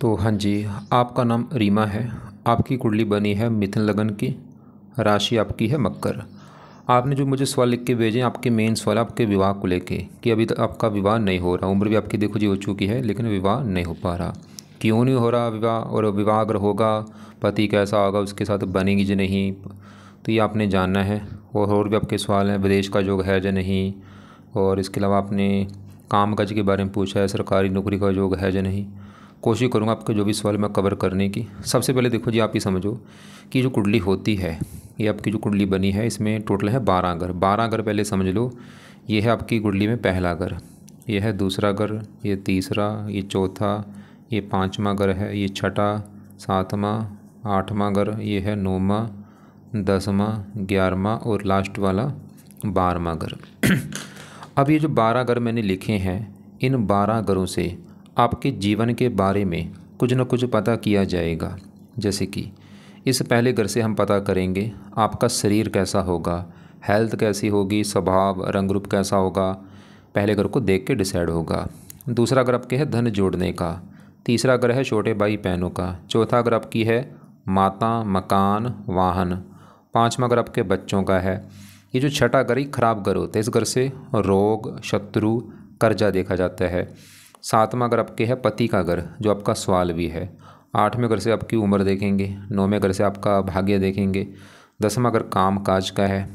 तो हाँ जी, आपका नाम रीमा है। आपकी कुंडली बनी है मिथुन लगन की। राशि आपकी है मकर। आपने जो मुझे सवाल लिख के भेजे हैं, आपके मेन सवाल है आपके विवाह को लेके कि अभी तक आपका विवाह नहीं हो रहा। उम्र भी आपकी देखो जी हो चुकी है, लेकिन विवाह नहीं हो पा रहा। क्यों नहीं हो रहा विवाह? और विवाह अगर होगा, पति कैसा होगा, उसके साथ बनेगी या नहीं, तो ये आपने जानना है। और भी आपके सवाल हैं, विदेश का योग है या नहीं, और इसके अलावा आपने काम काज के बारे में पूछा है, सरकारी नौकरी का योग है या नहीं। कोशिश करूँगा आपके जो भी सवाल मैं कवर करने की। सबसे पहले देखो जी, आप ही समझो कि जो कुंडली होती है, ये आपकी जो कुंडली बनी है, इसमें टोटल है 12 घर। 12 घर पहले समझ लो। ये है आपकी कुंडली में पहला घर, ये है दूसरा घर, ये तीसरा, ये चौथा, ये पाँचवा घर है, ये छठा, सातवां, आठवां घर, ये है नौवां, 10वां, 11वां और लास्ट वाला 12वां घर। अब ये जो 12 घर मैंने लिखे हैं, इन 12 घरों से आपके जीवन के बारे में कुछ न कुछ पता किया जाएगा। जैसे कि इस पहले घर से हम पता करेंगे आपका शरीर कैसा होगा, हेल्थ कैसी होगी, स्वभाव रंग रूप कैसा होगा, पहले घर को देख के डिसाइड होगा। दूसरा घर आपके है धन जोड़ने का। तीसरा घर है छोटे भाई बहनों का। चौथा घर आपकी है माता, मकान, वाहन। पाँचवा घर आपके बच्चों का है। ये जो छठा घर ही खराब घर होता है, इस घर से रोग, शत्रु, कर्जा देखा जाता है। सातवां घर आपके है पति का घर, जो आपका सवाल भी है। आठवें घर से आपकी उम्र देखेंगे। नौवें घर से आपका भाग्य देखेंगे। 10वां घर काम काज का है।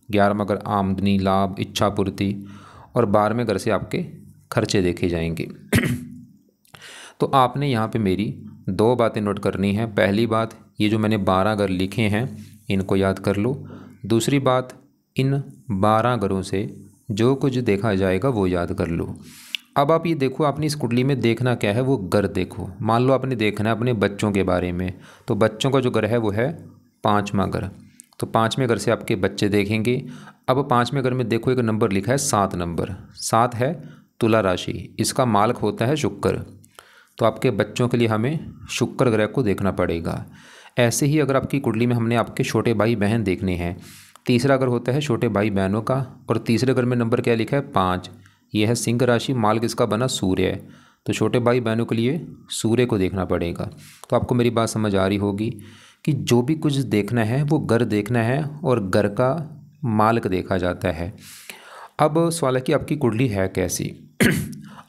11वां घर आमदनी, लाभ, इच्छा पूर्ति। और 12वें घर से आपके खर्चे देखे जाएंगे। तो आपने यहाँ पे मेरी 2 बातें नोट करनी है। पहली बात, ये जो मैंने 12 घर लिखे हैं इनको याद कर लो। दूसरी बात, इन 12 घरों से जो कुछ देखा जाएगा वो याद कर लो। अब आप ये देखो, आपने इस कुंडली में देखना क्या है, वो घर देखो। मान लो आपने देखना है अपने बच्चों के बारे में, तो बच्चों का जो घर है वो है 5वां घर। तो 5वें घर से आपके बच्चे देखेंगे। अब 5वें घर में देखो एक नंबर लिखा है 7 नंबर। 7 है तुला राशि, इसका मालक होता है शुक्र। तो आपके बच्चों के लिए हमें शुक्र ग्रह को देखना पड़ेगा। ऐसे ही अगर आपकी कुंडली में हमने आपके छोटे भाई बहन देखने हैं, तीसरा घर होता है छोटे भाई बहनों का, और तीसरे घर में नंबर क्या लिखा है 5। यह है सिंह राशि, मालक इसका बना सूर्य है। तो छोटे भाई बहनों के लिए सूर्य को देखना पड़ेगा। तो आपको मेरी बात समझ आ रही होगी कि जो भी कुछ देखना है वो घर देखना है, और घर का मालक देखा जाता है। अब सवाल है कि आपकी कुंडली है कैसी।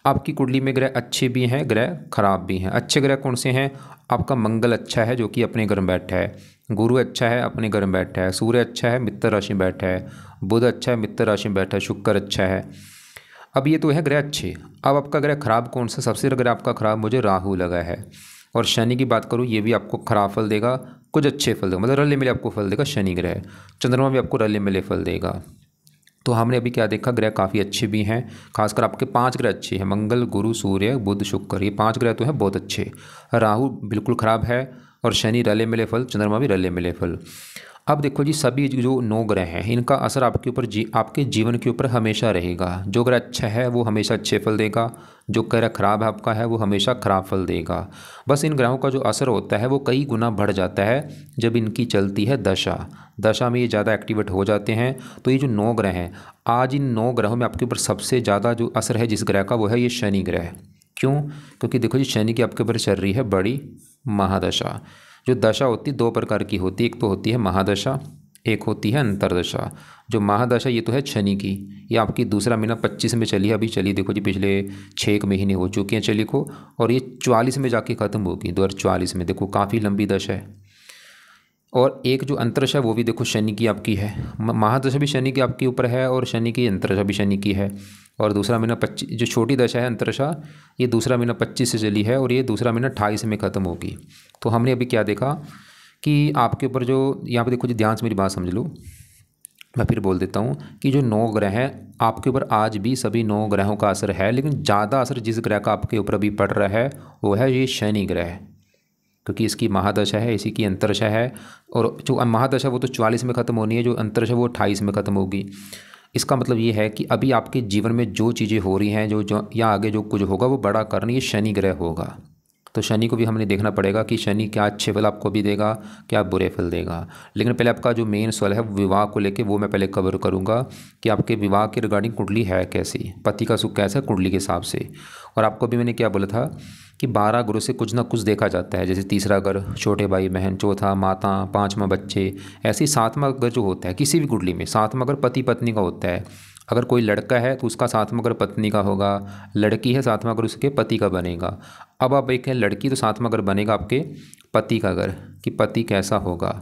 आपकी कुंडली में ग्रह अच्छे भी हैं, ग्रह खराब भी हैं। अच्छे ग्रह कौन से हैं? आपका मंगल अच्छा है, जो कि अपने घर में बैठा है। गुरु अच्छा है, अपने घर में बैठा है। सूर्य अच्छा है, मित्र राशि में बैठा है। बुध अच्छा है, मित्र राशि में बैठा है। शुक्र अच्छा है। अब ये तो है ग्रह अच्छे। अब आपका ग्रह खराब कौन सा? सबसे ग्रह आपका खराब मुझे राहु लगा है। और शनि की बात करूँ, ये भी आपको खराब फल देगा, कुछ अच्छे फल देगा, मतलब रले मिले आपको फल देगा शनि ग्रह। चंद्रमा भी आपको रले मिले फल देगा। तो हमने अभी क्या देखा, ग्रह काफ़ी अच्छे भी हैं। खासकर आपके 5 ग्रह अच्छे हैं, मंगल, गुरु, सूर्य, बुध, शुक्र। ये 5 ग्रह तो हैं बहुत अच्छे। राहु बिल्कुल ख़राब है, और शनि रले मिले फल, चंद्रमा भी रले मिले फल। अब देखो जी, सभी जो 9 ग्रह हैं इनका असर आपके ऊपर आपके जीवन के ऊपर हमेशा रहेगा। जो ग्रह अच्छा है वो हमेशा अच्छे फल देगा, जो ग्रह खराब है आपका है वो हमेशा खराब फल देगा। बस इन ग्रहों का जो असर होता है वो कई गुना बढ़ जाता है जब इनकी चलती है दशा। दशा में ये ज़्यादा एक्टिवेट हो जाते हैं। तो ये जो 9 ग्रह हैं, आज इन 9 ग्रहों में आपके ऊपर सबसे ज़्यादा जो असर है जिस ग्रह का, वो है ये शनि ग्रह। क्यों? क्योंकि देखो जी, शनि की आपके ऊपर चल रही है बड़ी महादशा। जो दशा होती है 2 प्रकार की होती है, एक तो होती है महादशा, एक होती है अंतरदशा। जो महादशा ये तो है शनि की, ये आपकी दूसरा महीना 25 में चली है, अभी चली देखो जी, पिछले 6 महीने हो चुके हैं चली को, और ये 44 में जाके ख़त्म होगी 2044 में। देखो काफ़ी लंबी दशा है। और एक जो अंतरदशा वो भी देखो शनि की आपकी है। महादशा भी शनि की आपके ऊपर है, और शनि की अंतरदशा भी शनि की है। और दूसरा महीना 25, जो छोटी दशा है अंतरदशा, ये दूसरा महीना 25 से चली है, और ये दूसरा महीना 28 में ख़त्म होगी। तो हमने अभी क्या देखा कि आपके ऊपर जो यहाँ पे देखो जी, ध्यान से मेरी बात समझ लो। मैं फिर बोल देता हूँ कि जो 9 ग्रह हैं आपके ऊपर, आज भी सभी 9 ग्रहों का असर है, लेकिन ज़्यादा असर जिस ग्रह का आपके ऊपर अभी पड़ रहा है वो है ये शनि ग्रह, क्योंकि इसकी महादशा है, इसी की अंतरदशा है। और जो महादशा वो तो 44 में ख़त्म होनी है, जो अंतरदशा वो 28 में ख़त्म होगी। इसका मतलब ये है कि अभी आपके जीवन में जो चीज़ें हो रही हैं, जो या आगे जो कुछ होगा, वो बड़ा कारण ये शनि ग्रह होगा। तो शनि को भी हमने देखना पड़ेगा कि शनि क्या अच्छे फल आपको भी देगा, क्या बुरे फल देगा। लेकिन पहले आपका जो मेन सवाल है विवाह को लेके, वो मैं पहले कवर करूँगा कि आपके विवाह के रिगार्डिंग कुंडली है कैसी, पति का सुख कैसा है कुंडली के हिसाब से। और आपको भी मैंने क्या बोला था कि 12 घरों से कुछ ना कुछ देखा जाता है। जैसे तीसरा घर छोटे भाई बहन, चौथा माता, पाँचवा बच्चे, ऐसे ही सातवां घर जो होता है किसी भी कुंडली में, सातवां घर पति पत्नी का होता है। अगर कोई लड़का है तो उसका सातवां घर पत्नी का होगा, लड़की है सातवां घर उसके पति का बनेगा। अब आप एक है लड़की तो सातवां घर बनेगा आपके पति का घर, कि पति कैसा होगा।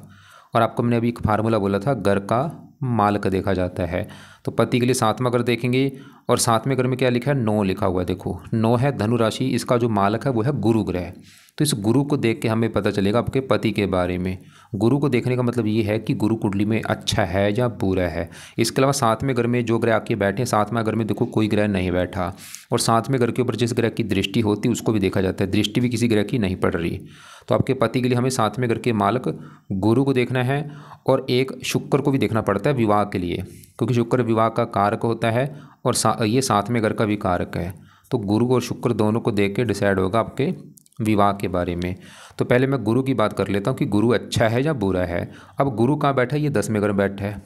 और आपको मैंने अभी एक फार्मूला बोला था, घर का मालक देखा जाता है। तो पति के लिए सातवां घर देखेंगे, और सातवें घर में क्या लिखा है, 9 लिखा हुआ है। देखो 9 है धनु राशि, इसका जो मालक है वो है गुरु ग्रह। तो इस गुरु को देख के हमें पता चलेगा आपके पति के बारे में। गुरु को देखने का मतलब ये है कि गुरु कुंडली में अच्छा है या बुरा है। इसके अलावा सातवें घर में जो ग्रह आके बैठे, सातवें घर में देखो कोई ग्रह नहीं बैठा, और सातवें घर के ऊपर जिस ग्रह की दृष्टि होती है उसको भी देखा जाता है, दृष्टि भी किसी ग्रह की नहीं पड़ रही। तो आपके पति के लिए हमें सातवें घर के मालक गुरु को देखना है, और एक शुक्र को भी देखना पड़ता है विवाह के लिए, क्योंकि शुक्र विवाह का कारक होता है और ये सातवें घर का भी कारक है। तो गुरु और शुक्र दोनों को देख के डिसाइड होगा आपके विवाह के बारे में। तो पहले मैं गुरु की बात कर लेता हूँ कि गुरु अच्छा है या बुरा है। अब गुरु कहाँ बैठा है, ये 10वें घर में बैठा है,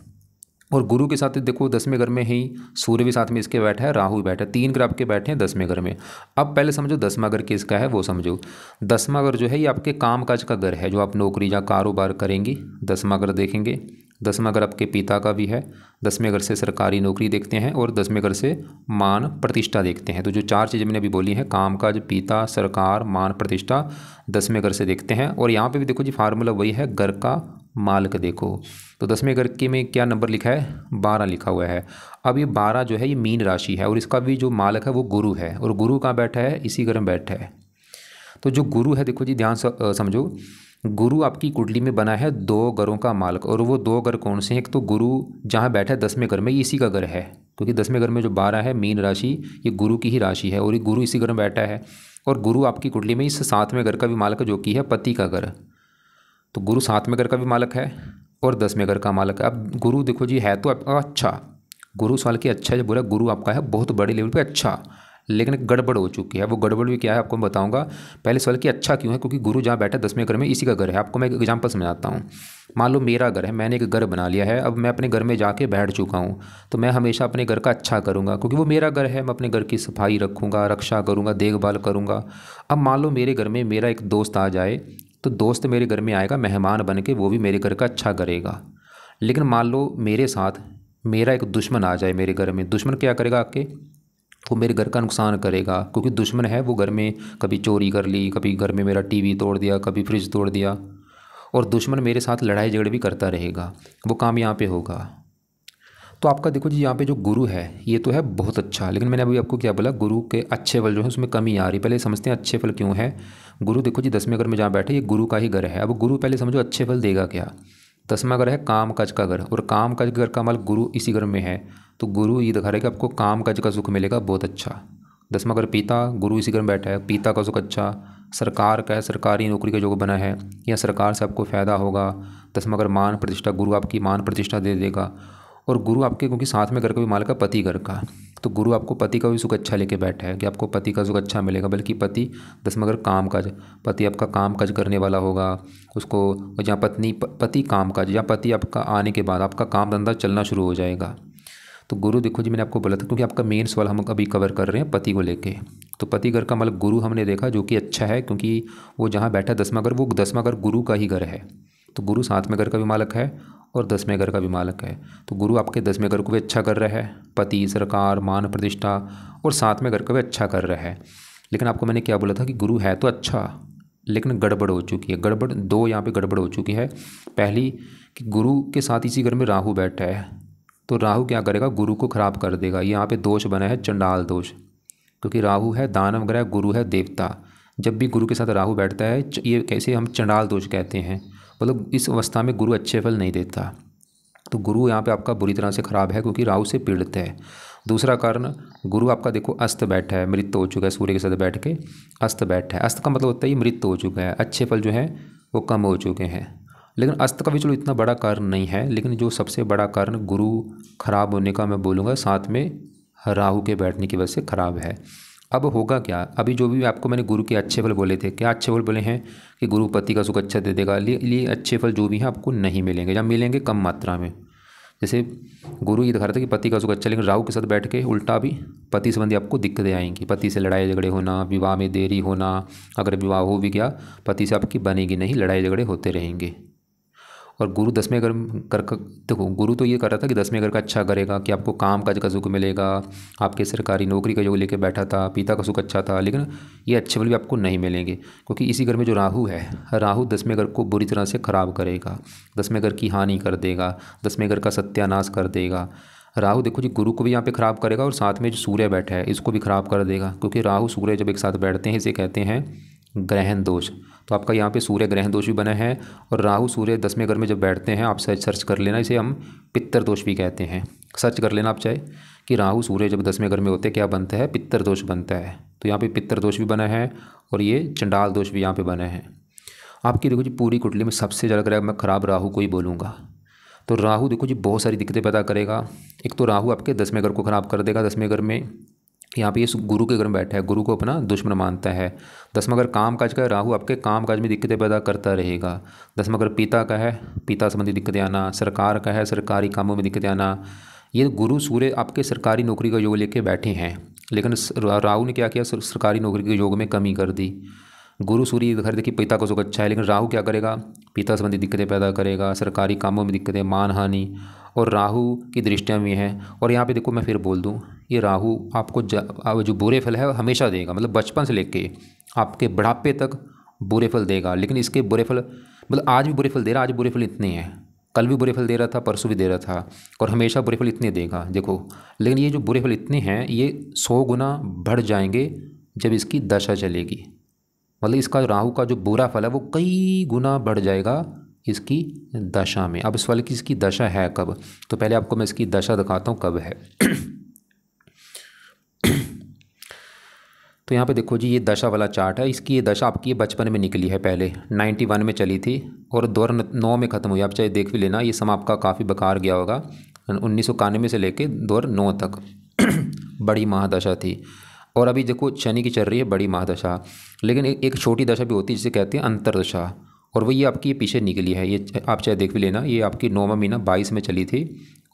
और गुरु के साथ देखो 10वें घर में ही सूर्य भी साथ में इसके बैठा है, राहु भी बैठा है, 3 ग्रह आपके बैठे हैं 10वें घर में। अब पहले समझो 10वां घर किसका है वो समझो। 10वां घर जो है ये आपके कामकाज का घर है, जो आप नौकरी या कारोबार करेंगी 10वां घर देखेंगे। 10वां घर आपके पिता का भी है, 10वें घर से सरकारी नौकरी देखते हैं, और 10वें घर से मान प्रतिष्ठा देखते हैं। तो जो 4 चीज़ें मैंने अभी बोली हैं, कामकाज, पिता, सरकार, मान प्रतिष्ठा, 10वें घर से देखते हैं। और यहाँ पे भी देखो जी फार्मूला वही है, घर का मालक देखो। तो 10वें घर के में क्या नंबर लिखा है, 12 लिखा हुआ है। अब ये 12 जो है ये मीन राशि है, और इसका भी जो मालक है वो गुरु है, और गुरु कहाँ बैठा है, इसी घर में बैठा है। तो जो गुरु है देखो जी ध्यान से समझो, गुरु आपकी कुंडली में बना है 2 घरों का मालक, और वो 2 घर कौन से हैं, एक तो गुरु जहाँ बैठा है 10वें घर में, ये इसी का घर है, क्योंकि 10वें घर में जो 12 है मीन राशि ये गुरु की ही राशि है, और ये गुरु इसी घर में बैठा है। और गुरु आपकी कुंडली में इस 7वें घर का भी मालक है, जो कि है पति का घर। तो गुरु 7वें घर का भी मालक है और 10वें घर का मालक है। अब गुरु देखो जी है तो आपका अच्छा, गुरु सवाल की अच्छा है बुरा, गुरु आपका है बहुत बड़े लेवल पे अच्छा, लेकिन गड़बड़ हो चुकी है। वो गड़बड़ भी क्या है आपको मैं बताऊंगा। पहले सवाल कि अच्छा क्यों है, क्योंकि गुरु जहाँ बैठा 10वें घर में इसी का घर है। आपको मैं एक एग्जांपल समझाता हूँ। मान लो मेरा घर है, मैंने एक घर बना लिया है, अब मैं अपने घर में जाके बैठ चुका हूँ, तो मैं हमेशा अपने घर का अच्छा करूँगा, क्योंकि वो मेरा घर है। मैं अपने घर की सफाई रखूँगा, रक्षा करूँगा, देखभाल करूँगा। अब मान लो मेरे घर में मेरा एक दोस्त आ जाए, तो दोस्त मेरे घर में आएगा मेहमान बन के, वो भी मेरे घर का अच्छा करेगा। लेकिन मान लो मेरे साथ मेरा एक दुश्मन आ जाए मेरे घर में, दुश्मन क्या करेगा आपके, वो मेरे घर का नुकसान करेगा, क्योंकि दुश्मन है वो घर में कभी चोरी कर ली, कभी घर में मेरा टीवी तोड़ दिया, कभी फ्रिज तोड़ दिया, और दुश्मन मेरे साथ लड़ाई झगड़े भी करता रहेगा। वो काम यहाँ पे होगा। तो आपका देखो जी यहाँ पे जो गुरु है ये तो है बहुत अच्छा, लेकिन मैंने अभी आपको क्या बोला, गुरु के अच्छे फल जो है उसमें कमी आ रही। पहले समझते हैं अच्छे फल क्यों है। गुरु देखो जी 10वें घर में जहाँ बैठे ये गुरु का ही घर है। अब गुरु पहले समझो अच्छे फल देगा क्या। 10वां घर है काम काज का घर, और काम काज घर का मालिक गुरु इसी घर में है। तो गुरु ये दिखा रहा है कि आपको काम काज का सुख मिलेगा बहुत अच्छा। 10वां घर पिता, गुरु इसी घर में बैठा है, पिता का सुख अच्छा। सरकार का है, सरकारी नौकरी का जो बना है या सरकार से आपको फ़ायदा होगा। 10वां घर मान प्रतिष्ठा, गुरु आपकी मान प्रतिष्ठा दे देगा। और गुरु आपके क्योंकि साथ में घर का भी मालिक है पति घर का, तो गुरु आपको पति का भी सुख अच्छा लेके बैठा है कि आपको पति का सुख अच्छा मिलेगा। बल्कि पति 10वां घर काम काज, पति आपका काम काज करने वाला होगा उसको, जहाँ पति काम काज या पति आपका आने के बाद आपका काम धंधा चलना शुरू हो जाएगा। तो गुरु देखो जी मैंने आपको बोला था, क्योंकि आपका मेन सवाल हम अभी कवर कर रहे हैं पति को लेके। तो पति घर का मालिक गुरु हमने देखा जो कि अच्छा है, क्योंकि वो जहाँ बैठा 10वां घर, वो 10वां घर गुरु का ही घर है। तो गुरु 7वें घर का भी मालिक है और 10वें घर का भी मालिक है। तो गुरु आपके 10वें घर को भी अच्छा कर रहा है, पति, सरकार, मान प्रतिष्ठा, और 7वें घर को भी अच्छा कर रहा है। लेकिन आपको मैंने क्या बोला था कि गुरु है तो अच्छा, लेकिन गड़बड़ हो चुकी है। गड़बड़ दो यहाँ पे गड़बड़ हो चुकी है। पहली कि गुरु के साथ इसी घर में राहु बैठा है, तो राहु क्या करेगा, गुरु को खराब कर देगा। यहाँ पे दोष बना है चंडाल दोष, क्योंकि राहु है दानव ग्रह, गुरु है देवता। जब भी गुरु के साथ राहु बैठता है ये कैसे हम चंडाल दोष कहते हैं, मतलब इस अवस्था में गुरु अच्छे फल नहीं देता। तो गुरु यहाँ पे आपका बुरी तरह से खराब है, क्योंकि राहु से पीड़ित है। दूसरा कारण, गुरु आपका देखो अस्त बैठा है, मृत हो चुका है, सूर्य के साथ बैठ के अस्त बैठा है। अस्त का मतलब होता है ये मृत हो चुका है, अच्छे फल जो हैं वो कम हो चुके हैं। लेकिन अस्त का भी चलो इतना बड़ा कारण नहीं है, लेकिन जो सबसे बड़ा कारण गुरु खराब होने का मैं बोलूँगा, साथ में राहु के बैठने की वजह से खराब है। अब होगा क्या, अभी जो भी आपको मैंने गुरु के अच्छे फल बोले थे, क्या अच्छे फल बोले हैं कि गुरु पति का सुख अच्छा दे देगा, लिए अच्छे फल जो भी हैं आपको नहीं मिलेंगे, या मिलेंगे कम मात्रा में। जैसे गुरु ये दिखा रहा था कि पति का सुख अच्छा, लेकिन राहु के साथ बैठ के उल्टा भी पति संबंधी आपको दिक्कतें आएंगी। पति से लड़ाई झगड़े होना, विवाह में देरी होना, अगर विवाह हो भी गया पति से आपकी बनेगी नहीं, लड़ाई झगड़े होते रहेंगे। और गुरु 10वें घर देखो गुरु तो ये कर रहा था कि 10वें घर का अच्छा करेगा कि आपको काम काज का सुख मिलेगा, आपके सरकारी नौकरी का योग लेके बैठा था, पिता का सुख अच्छा था, लेकिन ये अच्छे फल भी आपको नहीं मिलेंगे क्योंकि इसी घर में जो राहु है, राहु 10वें घर को बुरी तरह से ख़राब करेगा, 10वें घर की हानि कर देगा, 10वें घर का सत्यानाश कर देगा। राहु देखो जी गुरु को भी यहाँ पे ख़राब करेगा और साथ में जो सूर्य बैठा है इसको भी ख़राब कर देगा, क्योंकि राहु सूर्य जब एक साथ बैठते हैं इसे कहते हैं ग्रहण दोष। तो आपका यहाँ पे सूर्य ग्रहण दोष भी बना है, और राहु सूर्य 10वें घर में जब बैठते हैं आप सर्च कर लेना, इसे हम पित्तर दोष भी कहते हैं। सर्च कर लेना आप चाहे कि राहु सूर्य जब 10वें घर में होते क्या बनता है, पित्तर दोष बनता है। तो यहाँ पे पित्तर दोष भी बना है और ये चंडाल दोष भी यहाँ पे बना है। आपकी देखो जी पूरी कुंडली में सबसे ज़्यादा करेगा, मैं खराब राहु को ही बोलूँगा। तो राहु देखो जी बहुत सारी दिक्कतें पैदा करेगा। एक तो राहु आपके 10वें घर को ख़राब कर देगा। 10वें घर में यहाँ पे ये गुरु के घर में बैठा है, गुरु को अपना दुश्मन मानता है। 10वां घर काम काज का है, राहु आपके काम काज में दिक्कतें पैदा करता रहेगा। 10वां घर पिता का है, पिता संबंधी दिक्कतें आना। सरकार का है, सरकारी कामों में दिक्कतें आना। ये गुरु सूर्य आपके सरकारी नौकरी का योग लेके बैठे हैं, लेकिन राहु ने क्या किया, सरकारी नौकरी के योग में कमी कर दी। गुरु सूर्य घर देखिए पिता को सुख अच्छा है, लेकिन राहु क्या करेगा, पिता संबंधी दिक्कतें पैदा करेगा, सरकारी कामों में दिक्कतें, मानहानि, और राहु की दृष्टियाँ भी हैं। और यहाँ पे देखो मैं फिर बोल दूँ, ये राहु आपको जो बुरे फल है हमेशा देगा, मतलब बचपन से लेके आपके बुढ़ापे तक बुरे फल देगा। लेकिन इसके बुरे फल मतलब आज भी बुरे फल दे रहा, आज बुरे फल इतने हैं, कल भी बुरे फल दे रहा था, परसों भी दे रहा था, और हमेशा बुरे फल इतने देगा देखो। लेकिन ये जो बुरे फल इतने हैं ये 100 गुना बढ़ जाएंगे जब इसकी दशा चलेगी। मतलब इसका राहु का जो बुरा फल है वो कई गुना बढ़ जाएगा इसकी दशा में। अब इस वाले की इसकी दशा है कब, तो पहले आपको मैं इसकी दशा दिखाता हूँ कब है। तो यहाँ पे देखो जी ये दशा वाला चार्ट है, इसकी ये दशा आपकी ये बचपन में निकली है, पहले 91 में चली थी और 2009 में ख़त्म हुई। आप चाहे देख भी लेना, ये सम आपका काफ़ी बेकार गया होगा। 1991 से लेके 2009 तक बड़ी महादशा थी। और अभी देखो शनि की चल रही है बड़ी महादशा, लेकिन एक छोटी दशा भी होती है जिसे कहते हैं अंतरदशा, और वही आपकी ये पीछे निकली है। ये आप चाहे देख भी लेना, ये आपकी 9वां महीना 22 में चली थी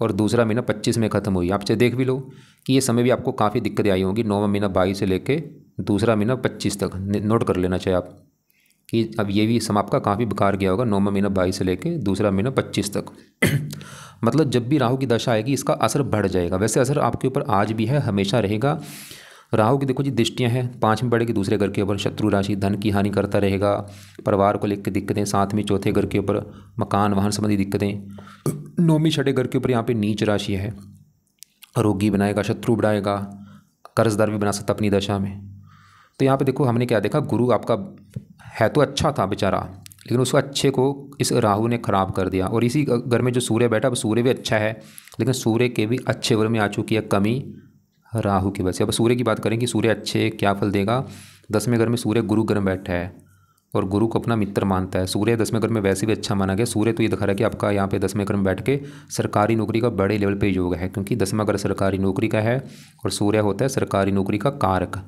और दूसरा महीना 25 में ख़त्म हुई। आप चाहे देख भी लो कि ये समय भी आपको काफ़ी दिक्कतें आई होंगी। 9वां महीना 22 से लेके दूसरा महीना 25 तक नोट कर लेना चाहे आप कि अब ये भी समय आपका काफ़ी बेकार गया होगा। 9वां महीना 22 से लेके दूसरा महीना 25 तक। मतलब जब भी राहु की दशा आएगी इसका असर बढ़ जाएगा। वैसे असर आपके ऊपर आज भी है, हमेशा रहेगा। राहु की देखो जी दृष्टियाँ हैं, 5 में बढ़ेगी दूसरे घर के ऊपर, शत्रु राशि, धन की हानि करता रहेगा, परिवार को लेकर दिक्कतें, 7वीं चौथे घर के ऊपर मकान वाहन संबंधी दिक्कतें, 9वीं छठे घर के ऊपर यहाँ पे नीच राशि है, रोगी बनाएगा, शत्रु बढ़ाएगा, कर्जदार भी बना सकता अपनी दशा में। तो यहाँ पे देखो हमने क्या देखा, गुरु आपका है तो अच्छा था बेचारा, लेकिन उसको अच्छे को इस राहु ने ख़राब कर दिया। और इसी घर में जो सूर्य बैठा, अब सूर्य भी अच्छा है, लेकिन सूर्य के भी अच्छे वर्ग में आ चुकी है कमी राहु की वजह से। अब सूर्य की बात करें कि सूर्य अच्छे क्या फल देगा। 10वें घर में सूर्य गुरु घर में बैठा है और गुरु को अपना मित्र मानता है। सूर्य 10वें घर में वैसे भी अच्छा माना गया। सूर्य तो ये दिखा रहा है कि आपका यहाँ पे 10वें घर में बैठ के सरकारी नौकरी का बड़े लेवल पे योग है, क्योंकि 10वां घर सरकारी नौकरी का है और सूर्य होता है सरकारी नौकरी का कारक।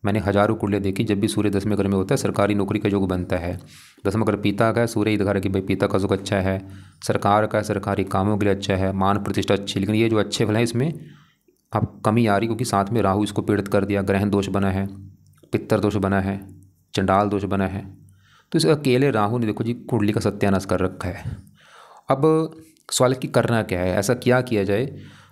मैंने हज़ारों कुंडलियाँ देखी, जब भी सूर्य 10वें घर में होता है सरकारी नौकरी का योग बनता है। 10वां घर पिता का है, सूर्य ये दिखा रहा है कि भाई पिता का सुख अच्छा है, सरकार का, सरकारी कामों के लिए अच्छा है, मान प्रतिष्ठा अच्छी। लेकिन ये जो अच्छे फल हैं इसमें अब कमी आ रही, क्योंकि साथ में राहु इसको पीड़ित कर दिया। ग्रहण दोष बना है, पित्तर दोष बना है, चंडाल दोष बना है। तो इस अकेले राहु ने देखो जी कुंडली का सत्यानाश कर रखा है। अब सवाल की करना क्या है, ऐसा क्या किया जाए।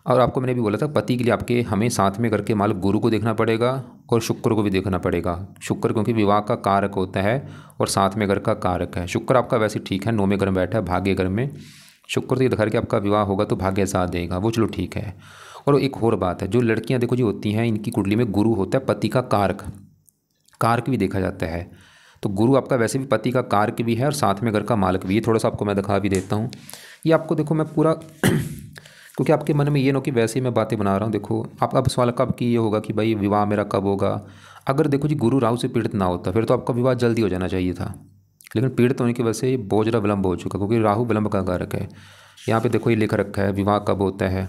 और आपको मैंने भी बोला था पति के लिए आपके हमें 7वें घर के मालिक गुरु को देखना पड़ेगा और शुक्र को भी देखना पड़ेगा। शुक्र क्योंकि विवाह का कारक होता है और 7वें घर का कारक है। शुक्र आपका वैसे ठीक है, 9वें घर में बैठा है भाग्य घर में। शुक्र तो ये दिखा रहा है कि आपका विवाह होगा तो भाग्य साथ देगा, वो चलो ठीक है। और एक और बात है, जो लड़कियां देखो जी होती हैं इनकी कुंडली में गुरु होता है पति का कारक, कारक भी देखा जाता है। तो गुरु आपका वैसे भी पति का कारक भी है और 7वें घर का मालिक भी। ये थोड़ा सा आपको मैं दिखा भी देता हूँ। ये आपको देखो मैं पूरा क्योंकि आपके मन में ये ना कि वैसे ही मैं बातें बना रहा हूँ। देखो आप अब सवाल कब की ये होगा कि भाई विवाह मेरा कब होगा। अगर देखो जी गुरु राहु से पीड़ित ना होता फिर तो आपका विवाह जल्दी हो जाना चाहिए था, लेकिन पीड़ित होने की वजह से बहुत ज़्यादा विलंब हो चुका, क्योंकि राहु विलंब का कारक है। यहाँ पे देखो ये लिख रखा है विवाह कब होता है।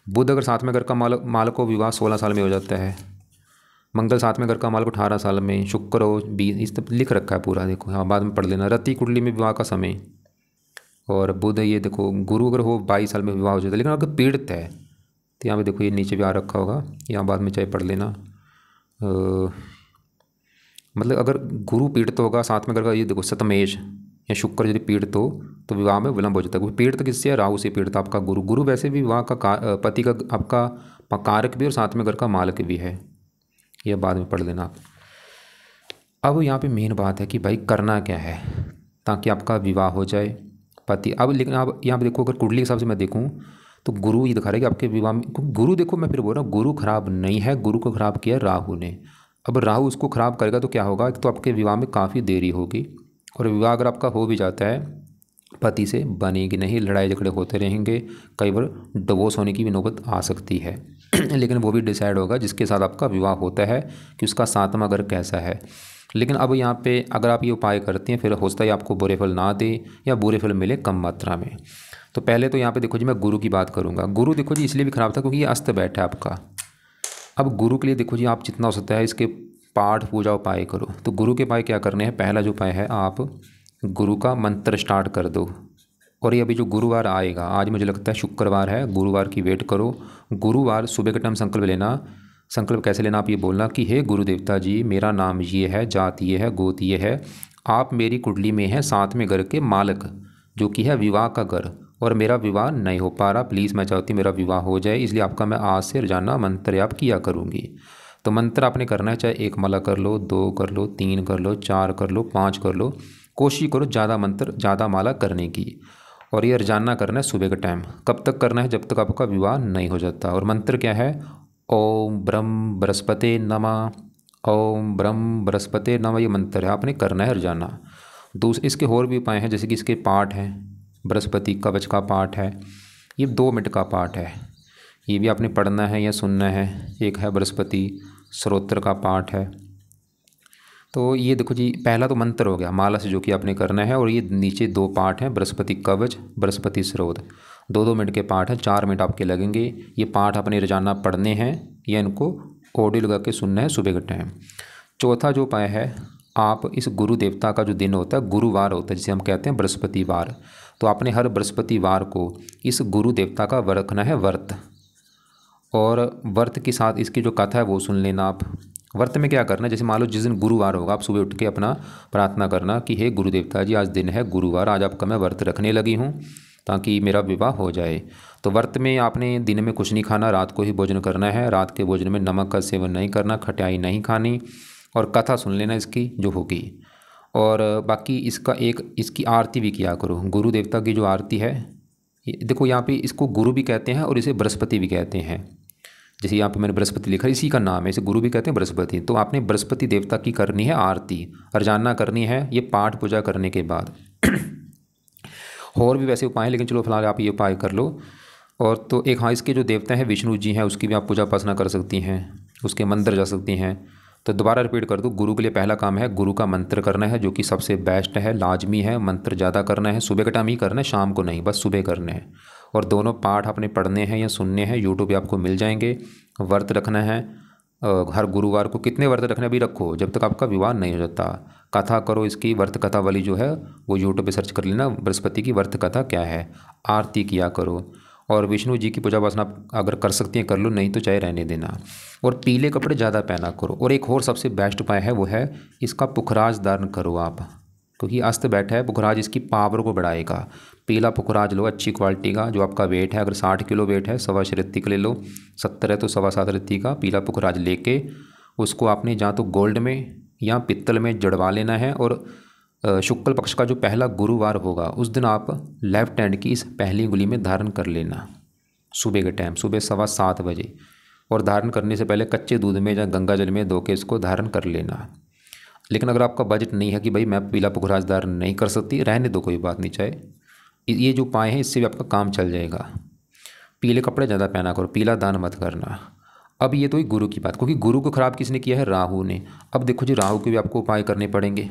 बुध अगर 7वें घर का मालक हो विवाह 16 साल में हो जाता है। मंगल 7वें घर का मालक 18 साल में। शुक्र हो 20, इस लिख रखा है पूरा। देखो हाँ बाद में पढ़ लेना। रति कुंडली में विवाह का समय और बुध ये देखो गुरु अगर हो 22 साल में विवाह हो जाता है। लेकिन अगर पीड़ित है तो यहाँ पे देखो ये नीचे भी आ रखा होगा, यहाँ बाद में चाहे पढ़ लेना। मतलब अगर गुरु पीड़ित होगा साथ में अगर ये देखो सतमेश या शुक्र यदि पीड़ित हो तो विवाह में विलंब हो जाता है। क्योंकि पीड़ित किससे है? राहु से पीड़ित आपका गुरु। गुरु वैसे भी विवाह का पति का आपका कारक भी और साथ में घर का मालिक भी है, यह बाद में पढ़ लेना आप। अब यहाँ पे मेन बात है कि भाई करना क्या है ताकि आपका विवाह हो जाए पति। अब लेकिन आप यहाँ पे देखो अगर कुंडली के हिसाब से मैं देखूँ तो गुरु ये दिखा रहा है कि आपके विवाह में, गुरु देखो मैं फिर बोल रहा हूँ गुरु खराब नहीं है, गुरु को खराब किया राहु ने। अब राहु उसको खराब करेगा तो क्या होगा, एक तो आपके विवाह में काफ़ी देरी होगी, और विवाह अगर आपका हो भी जाता है पति से बनेगी नहीं, लड़ाई झगड़े होते रहेंगे, कई बार डिवोर्स होने की भी नौबत आ सकती है। लेकिन वो भी डिसाइड होगा जिसके साथ आपका विवाह होता है कि उसका सातवां घर कैसा है। लेकिन अब यहाँ पे अगर आप ये उपाय करते हैं फिर हो सकता है आपको बुरे फल ना दे या बुरे फल मिले कम मात्रा में। तो पहले तो यहाँ पे देखो जी मैं गुरु की बात करूँगा। गुरु देखो जी इसलिए भी ख़राब था क्योंकि ये अस्त बैठा है आपका। अब गुरु के लिए देखो जी आप जितना हो सकता है इसके पाठ पूजा उपाय करो। तो गुरु के उपाय क्या करने हैं, पहला जो उपाय है आप गुरु का मंत्र स्टार्ट कर दो। और ये अभी जो गुरुवार आएगा, आज मुझे लगता है शुक्रवार है, गुरुवार की वेट करो। गुरुवार सुबह के टाइम संकल्प लेना। संकल्प कैसे लेना, आप ये बोलना कि हे गुरु देवता जी, मेरा नाम ये है, जात ये है, गोत ये है, आप मेरी कुंडली में हैं सातवें घर के मालिक जो कि है विवाह का घर, और मेरा विवाह नहीं हो पा रहा, प्लीज़ मैं चाहती हूँ मेरा विवाह हो जाए, इसलिए आपका मैं आज से रोजाना मंत्र याप किया करूँगी। तो मंत्र आपने करना है, चाहे 1 माला कर लो, 2 कर लो, 3 कर लो, 4 कर लो, 5 कर लो, कोशिश करो ज़्यादा मंत्र ज़्यादा माला करने की। और ये रोजाना करना है सुबह का टाइम। कब तक करना है, जब तक आपका विवाह नहीं हो जाता। और मंत्र क्या है, ओम ब्रह्म बृहस्पते नमः, ओम ब्रह्म बृहस्पते नमः, ये मंत्र है आपने करना है रोजाना। दूसरे इसके और भी उपाय हैं, जैसे कि इसके पाठ हैं, बृहस्पति कवच का पाठ है, ये 2 मिनट का पाठ है, ये भी आपने पढ़ना है या सुनना है। एक है बृहस्पति स्तोत्र का पाठ है। तो ये देखो जी पहला तो मंत्र हो गया माला से जो कि आपने करना है, और ये नीचे 2 पाठ हैं, बृहस्पति कवच, बृहस्पति स्तोत्र, 2-2 मिनट के पाठ हैं, 4 मिनट आपके लगेंगे। ये पाठ अपने रोजाना पढ़ने हैं या इनको ऑडियो लगा के सुनना है सुबह के टाइम। चौथा जो उपाय है, आप इस गुरु देवता का जो दिन होता है गुरुवार होता है जिसे हम कहते हैं बृहस्पतिवार, तो आपने हर बृहस्पतिवार को इस गुरु देवता का व्रत रखना है, व्रत। और व्रत के साथ इसकी जो कथा है वो सुन लेना आप। व्रत में क्या करना है, जैसे मान लो जिस दिन गुरुवार होगा आप सुबह उठ के अपना प्रार्थना करना कि हे गुरु देवता जी, आज दिन है गुरुवार, आज आपका मैं व्रत रखने लगी हूँ ताकि मेरा विवाह हो जाए। तो व्रत में आपने दिन में कुछ नहीं खाना, रात को ही भोजन करना है। रात के भोजन में नमक का सेवन नहीं करना, खटाई नहीं खानी, और कथा सुन लेना इसकी जो होगी। और बाकी इसकी आरती भी किया करो। गुरु देवता की जो आरती है, देखो यहाँ पे इसको गुरु भी कहते हैं और इसे बृहस्पति भी कहते हैं। जैसे यहाँ पे मैंने बृहस्पति लिखा है, इसी का नाम है, इसे गुरु भी कहते हैं बृहस्पति। तो आपने बृहस्पति देवता की करनी है आरती, रोजाना करनी है, ये पाठ पूजा करने के बाद। और भी वैसे उपाय हैं, लेकिन चलो फिलहाल आप ये उपाय कर लो। और तो एक हाँ, इसके जो देवता हैं विष्णु जी हैं, उसकी भी आप पूजा उपासना कर सकती हैं, उसके मंदिर जा सकती हैं। तो दोबारा रिपीट कर दूँ, गुरु के लिए पहला काम है गुरु का मंत्र करना है, जो कि सबसे बेस्ट है, लाजमी है। मंत्र ज़्यादा करना है, सुबह के टाइम ही करना है, शाम को नहीं, बस सुबह करने हैं। और दोनों पाठ आपने पढ़ने हैं या सुनने हैं, यूट्यूब पे आपको मिल जाएंगे। व्रत रखना है हर गुरुवार को, कितने व्रत रखने अभी रखो जब तक आपका विवाह नहीं हो जाता। कथा करो इसकी, व्रत कथा वाली जो है वो यूट्यूब पे सर्च कर लेना, बृहस्पति की व्रत कथा क्या है, आरती किया करो। और विष्णु जी की पूजा उपासना अगर कर सकती हैं कर लो, नहीं तो चाहे रहने देना। और पीले कपड़े ज़्यादा पहना करो। और एक और सबसे बेस्ट उपाय है वो है इसका पुखराज धारण करो आप, क्योंकि अस्त बैठा है, पुखराज इसकी पावर को बढ़ाएगा। पीला पुखराज लो अच्छी क्वालिटी का, जो आपका वेट है, अगर 60 किलो वेट है 1.25 रित्ती का ले लो, 70 है तो 7.25 रित्ती का पीला पुखराज लेके उसको आपने जहाँ तो गोल्ड में या पित्तल में जड़वा लेना है। और शुक्ल पक्ष का जो पहला गुरुवार होगा उस दिन आप लेफ्ट हैंड की इस पहली उंगली में धारण कर लेना सुबह के टाइम, सुबह 7:15 बजे। और धारण करने से पहले कच्चे दूध में या गंगा जल में धो के इसको धारण कर लेना। लेकिन अगर आपका बजट नहीं है कि भाई मैं पीला पुखराज धारण नहीं कर सकती, रहने दो, कोई बात नहीं, चाहे ये जो उपाय हैं इससे भी आपका काम चल जाएगा। पीले कपड़े ज़्यादा पहना करो, पीला दान मत करना। अब ये तो ही गुरु की बात, क्योंकि गुरु को ख़राब किसने किया है, राहु ने। अब देखो जी राहु के भी आपको उपाय करने पड़ेंगे।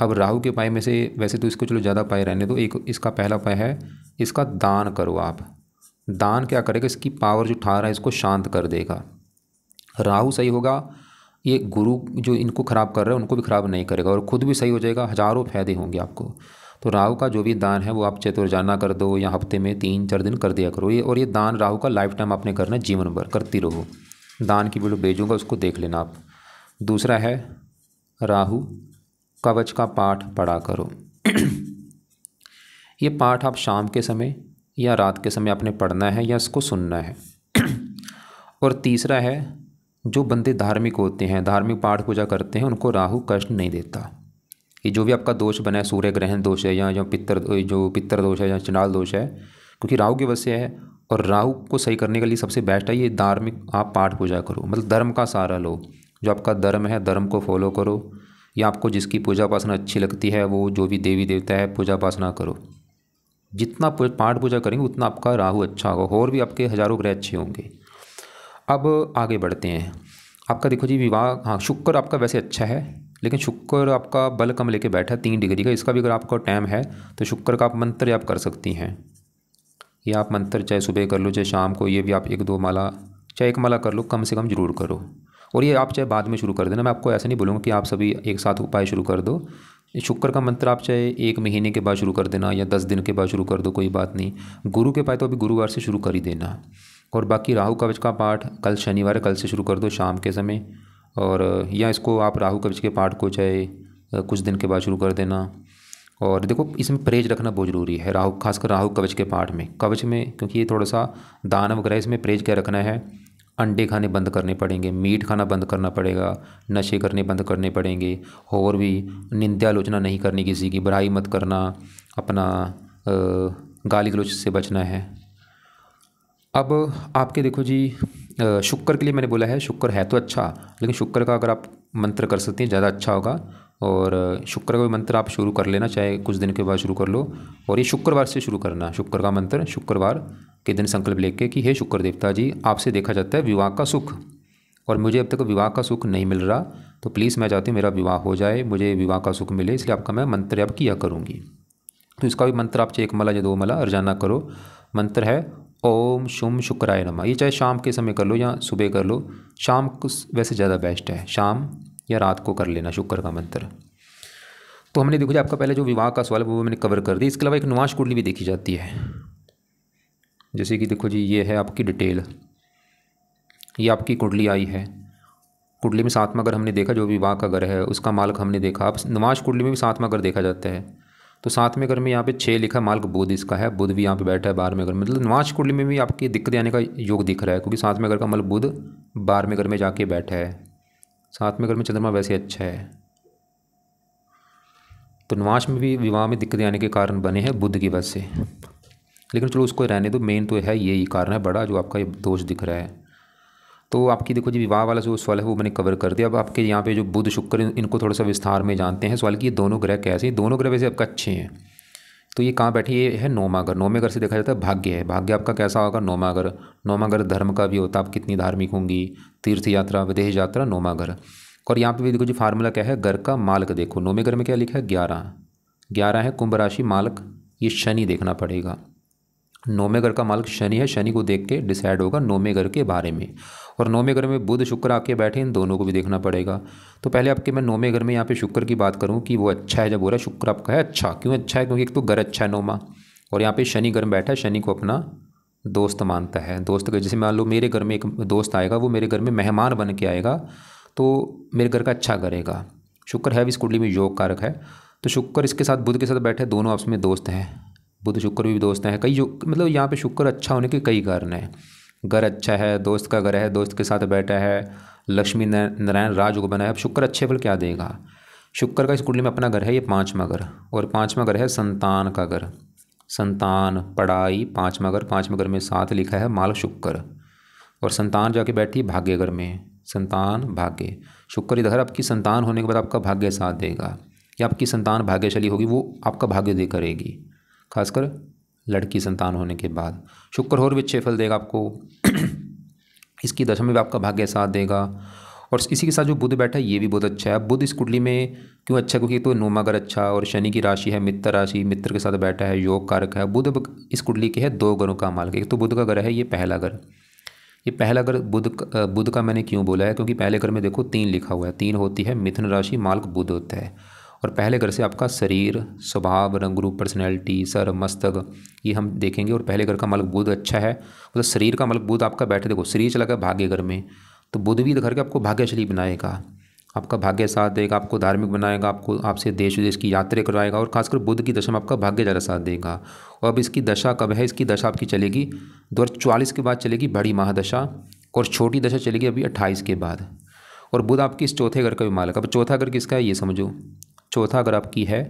अब राहु के उपाय में से वैसे तो इसको चलो ज़्यादा उपाय रहने दो, एक इसका पहला उपाय है इसका दान करो आप। दान क्या करेगा, इसकी पावर जो उठा रहा है इसको शांत कर देगा। राहु सही होगा, ये गुरु जो इनको ख़राब कर रहा है उनको भी ख़राब नहीं करेगा, और ख़ुद भी सही हो जाएगा, हज़ारों फायदे होंगे आपको। तो राहु का जो भी दान है वो आप चाहे तो रोजाना कर दो या हफ्ते में 3-4 दिन कर दिया करो। ये दान राहु का लाइफ टाइम आपने करना है, जीवन भर करती रहो। दान की वीडियो भेजूंगा, उसको देख लेना आप। दूसरा है राहु कवच का पाठ पढ़ा करो। ये पाठ आप शाम के समय या रात के समय आपने पढ़ना है या इसको सुनना है। और तीसरा है, जो बंदे धार्मिक होते हैं, धार्मिक पाठ पूजा करते हैं, उनको राहु कष्ट नहीं देता। ये जो भी आपका दोष बना है, सूर्य ग्रहण दोष है या जो पितर दोष है या चंडाल दोष है, क्योंकि राहु की वजह से है। और राहु को सही करने के लिए सबसे बेस्ट है ये धार्मिक आप पाठ पूजा करो, मतलब धर्म का सहारा लो। जो आपका धर्म है, धर्म को फॉलो करो, या आपको जिसकी पूजा उपासना अच्छी लगती है वो जो भी देवी देवता है पूजा उपासना करो। जितना पाठ पूजा करेंगे उतना आपका राहु अच्छा होगा, और भी आपके हज़ारों ग्रह अच्छे होंगे। अब आगे बढ़ते हैं। आपका देखो जी विवाह, हाँ शुक्र आपका वैसे अच्छा है, लेकिन शुक्र आपका बल कम लेके बैठा है 3 डिग्री का। इसका भी अगर आपका टाइम है तो शुक्र का आप मंत्र आप कर सकती हैं। ये आप मंत्र चाहे सुबह कर लो चाहे शाम को, ये भी आप 1-2 माला, चाहे 1 माला कर लो, कम से कम ज़रूर करो। और ये आप चाहे बाद में शुरू कर देना, मैं आपको ऐसा नहीं बोलूँगा कि आप सभी एक साथ उपाय शुरू कर दो। शुक्र का मंत्र आप चाहे 1 महीने के बाद शुरू कर देना या 10 दिन के बाद शुरू कर दो, कोई बात नहीं। गुरु के पाए तो अभी गुरुवार से शुरू कर ही देना। और बाकी राहु कवच का पाठ कल शनिवार है, कल से शुरू कर दो शाम के समय। और या इसको आप राहु कवच के पाठ को चाहे कुछ दिन के बाद शुरू कर देना। और देखो इसमें परहेज रखना बहुत ज़रूरी है, राहु खासकर राहु कवच के पाठ में, कवच में, क्योंकि ये थोड़ा सा दानव ग्रह। इसमें परहेज क्या रखना है, अंडे खाने बंद करने पड़ेंगे, मीट खाना बंद करना पड़ेगा, नशे करने बंद करने पड़ेंगे, और भी निंदा आलोचना नहीं करनी, किसी की बुराई मत करना, अपना गाली गलौज से बचना है। अब आपके देखो जी शुक्र के लिए मैंने बोला है, शुक्र है तो अच्छा, लेकिन शुक्र का अगर आप मंत्र कर सकते हैं ज़्यादा अच्छा होगा। और शुक्र का मंत्र आप शुरू कर लेना, चाहे कुछ दिन के बाद शुरू कर लो। और ये शुक्रवार से शुरू करना शुक्र का मंत्र, शुक्रवार के दिन संकल्प लेके कि हे शुक्र देवता जी, आपसे देखा जाता है विवाह का सुख, और मुझे अब तक विवाह का सुख नहीं मिल रहा, तो प्लीज़ मैं चाहती हूँ मेरा विवाह हो जाए, मुझे विवाह का सुख मिले, इसलिए आपका मैं मंत्र अब किया करूँगी। तो इसका भी मंत्र आप चाहे 1 माला या 2 माला रोजाना करो। मंत्र है ओम शुम शुक्राय नमः। ये चाहे शाम के समय कर लो या सुबह कर लो, शाम को वैसे ज़्यादा बेस्ट है, शाम या रात को कर लेना शुक्र का मंत्र। तो हमने देखो जी आपका पहले जो विवाह का सवाल है वो मैंने कवर कर दी। इसके अलावा एक निवास कुंडली भी देखी जाती है, जैसे कि देखो जी ये है आपकी डिटेल, ये आपकी कुंडली आई है। कुंडली में 7वां घर हमने देखा, जो विवाह का घर है उसका मालक हमने देखा। अब निवास कुंडली में भी 7वां घर देखा जाता है, तो 7वें घर में यहाँ पे 6 लिखा, मालक बुध इसका है, बुध भी यहाँ पे बैठा है 12वें घर में। मतलब निवास कुंडली में भी आपकी दिक्कत आने का योग दिख रहा है, क्योंकि 7वें घर का मालक बुध 12वें घर में जाके बैठा है। 7वें घर में चंद्रमा वैसे अच्छा है, तो निवास में भी विवाह में दिक्कतें आने के कारण बने हैं बुध की वजह से। लेकिन चलो उसको रहने दो, मेन तो है यही कारण है बड़ा जो आपका ये दोष दिख रहा है। तो आपकी देखो जी विवाह वाला जो सवाल है वो मैंने कवर कर दिया। अब आपके यहाँ पे जो बुध शुक्र, इनको थोड़ा सा विस्तार में जानते हैं सवाल कि ये दोनों ग्रह कैसे हैं। दोनों ग्रह वैसे आपका अच्छे हैं। तो ये कहाँ बैठे, ये है 9वां घर। 9वें घर से देखा जाता है भाग्य है, भाग्य आपका कैसा होगा 9वां घर। 9वां घर धर्म का भी होता है, आप कितनी धार्मिक होंगी, तीर्थ यात्रा, विदेश यात्रा, 9वां घर। और यहाँ पे भी देखो जी फार्मूला क्या है, घर का मालक देखो 9वें घर में क्या लिखा है 11 है कुंभ राशि मालक, ये शनि देखना पड़ेगा। 9वें घर का मालक शनि है, शनि को देख के डिसाइड होगा 9वें घर के बारे में। और 9वें घर में बुध शुक्र आके बैठे, इन दोनों को भी देखना पड़ेगा। तो पहले आपके मैं 9वें घर में यहाँ पे शुक्र की बात करूँ कि वो अच्छा है। जब हो रहा है शुक्र आपका है अच्छा, क्यों अच्छा है, क्योंकि एक तो घर अच्छा है 9वां, और यहाँ पे शनि घर में बैठा है, शनि को अपना दोस्त मानता है। दोस्त का जैसे मान लो मेरे घर में एक दोस्त आएगा, वो मेरे घर में मेहमान बन के आएगा, तो मेरे घर का अच्छा करेगा। शुक्र है भी इस कुंडली में योग कारक है, तो शुक्र इसके साथ बुध के साथ बैठे, दोनों आपस में दोस्त हैं, बुध शुक्र भी दोस्त हैं। कई जो मतलब यहाँ पे शुक्र अच्छा होने के कई कारण हैं। घर अच्छा है, दोस्त का घर है, दोस्त के साथ बैठा है, लक्ष्मी नारायण राजयोग बना है। अब शुक्र अच्छे फल क्या देगा, शुक्र का इस कुंडली में अपना घर है ये 5वां घर, और 5वां घर है संतान का घर, संतान पढ़ाई 5वां घर। 5वें घर में 7 लिखा है माल शुक्र, और संतान जाके बैठी भाग्य घर में, संतान भाग्य। शुक्र इधर आपकी संतान होने के बाद आपका भाग्य साथ देगा, या आपकी संतान भाग्यशाली होगी वो आपका भाग्य दे करेगी, खासकर लड़की संतान होने के बाद। शुक्र और भी अच्छे फल देगा आपको इसकी दशा में भी आपका भाग्य साथ देगा। और इसी के साथ जो बुध बैठा है ये भी बहुत अच्छा है। बुध इस कुंडली में क्यों अच्छा, क्योंकि तो 9वां घर अच्छा, और शनि की राशि है मित्र राशि, मित्र के साथ बैठा है, योग कारक है। बुध इस कुंडली के है 2 घरों का मालिक। एक तो बुध का घर है ये पहला घर, ये पहला घर बुध का मैंने क्यों बोला है, क्योंकि पहले घर में देखो 3 लिखा हुआ है, 3 होती है मिथुन राशि, मालक बुध होता है। और पहले घर से आपका शरीर, स्वभाव, रंग रूप, पर्सनैलिटी, सर, मस्तक, ये हम देखेंगे। और पहले घर का मालिक बुध अच्छा है, मतलब शरीर का मालिक बुध आपका बैठे, देखो शरीर चला गया भाग्य घर में, तो बुध भी घर के आपको भाग्यशाली बनाएगा, आपका भाग्य साथ देगा, आपको धार्मिक बनाएगा, आपको आपसे देश विदेश की यात्रा करवाएगा। और खासकर बुध की दशा में आपका भाग्य ज़्यादा साथ देगा। और अब इसकी दशा कब है? इसकी दशा आपकी चलेगी 2044 के बाद चलेगी बड़ी महादशा, और छोटी दशा चलेगी अभी 28 के बाद। और बुध आपकी इस चौथे घर का भी मालिक। अब चौथा घर किसका है ये समझो। चौथा घर आपकी है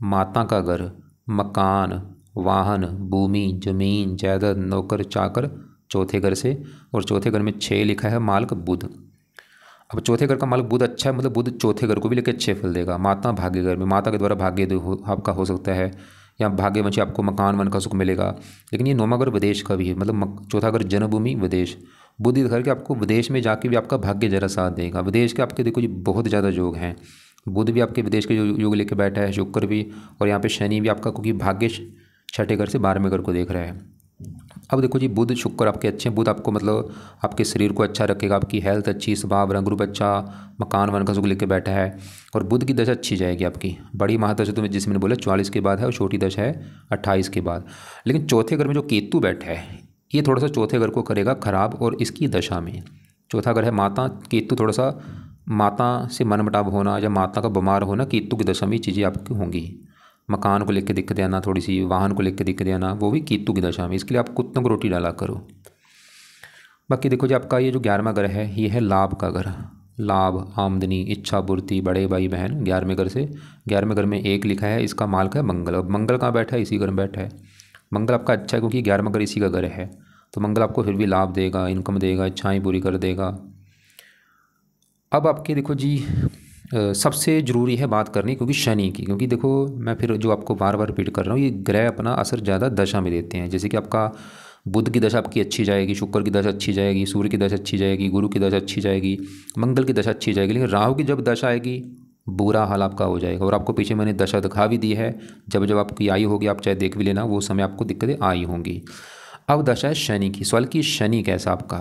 माता का घर, मकान, वाहन, भूमि, जमीन, जायदाद, नौकर चाकर, चौथे घर से। और चौथे घर में 6 लिखा है, मालिक बुध। अब चौथे घर का मालिक बुध अच्छा है, मतलब बुध चौथे घर को भी लेकर अच्छे फल देगा। माता भाग्य घर में, माता के द्वारा भाग्य आपका हो सकता है, या भाग्यवंशी आपको मकान वन का सुख मिलेगा। लेकिन ये नौमा घर विदेश का भी है, मतलब चौथा घर जन्मभूमि विदेश। बुध इस घर के आपको विदेश में जाके भी आपका भाग्य जरा साथ देगा। विदेश के आपके देखो जी बहुत ज़्यादा योग हैं। बुध भी आपके विदेश के योग लेके बैठा है, शुक्र भी, और यहाँ पे शनि भी आपका, क्योंकि भाग्य छठे घर से 12वें घर को देख रहा है। अब देखो जी बुध शुक्र आपके अच्छे हैं। बुध आपको मतलब आपके शरीर को अच्छा रखेगा, आपकी हेल्थ अच्छी, स्वभाव, रंग रूप अच्छा, मकान वन का सुख लेके बैठा है। और बुध की दशा अच्छी जाएगी आपकी। बड़ी महादशा तो जैसे मैंने बोला 44 के बाद है, और छोटी दशा है 28 के बाद। लेकिन चौथे घर में जो केतु बैठा है, ये थोड़ा सा चौथे घर को करेगा खराब। और इसकी दशा में चौथा घर है माता, केतु थोड़ा सा माता से मनमुटाव होना या माता का बीमार होना, केतु की दशा में चीज़ें आपकी होंगी। मकान को लेकर दिक्कतें आना, थोड़ी सी वाहन को लेकर दिक्कतें आना, वो भी केतु की दशा में। इसके लिए आप कुत्तों को रोटी डाला करो। बाकी देखो जी आपका ये जो 11वां घर है, ये है लाभ का घर। लाभ, आमदनी, इच्छा पूर्ति, बड़े भाई बहन, 11वें घर से। 11वें घर में 1 लिखा है, इसका मालिक है मंगल। अब मंगल कहाँ बैठा है? इसी घर में बैठा है। मंगल आपका अच्छा है, क्योंकि 11वां घर इसी का घर है, तो मंगल आपको फिर भी लाभ देगा, इनकम देगा, इच्छाएँ पूरी कर देगा। अब आपके देखो जी सबसे ज़रूरी है बात करनी, क्योंकि शनि की, क्योंकि देखो मैं फिर जो आपको बार बार रिपीट कर रहा हूँ, ये ग्रह अपना असर ज़्यादा दशा में देते हैं। जैसे कि आपका बुध की दशा आपकी अच्छी जाएगी, शुक्र की दशा अच्छी जाएगी, सूर्य की दशा अच्छी जाएगी, गुरु की दशा अच्छी जाएगी, मंगल की दशा अच्छी जाएगी। लेकिन राहु की जब दशा आएगी, बुरा हाल आपका हो जाएगा। और आपको पीछे मैंने दशा दिखा भी दी है, जब जब आपकी आई होगी आप चाहे देख भी लेना, वो समय आपको दिक्कतें आई होंगी। अब दशा है शनि की। सवाल की शनि कैसा आपका?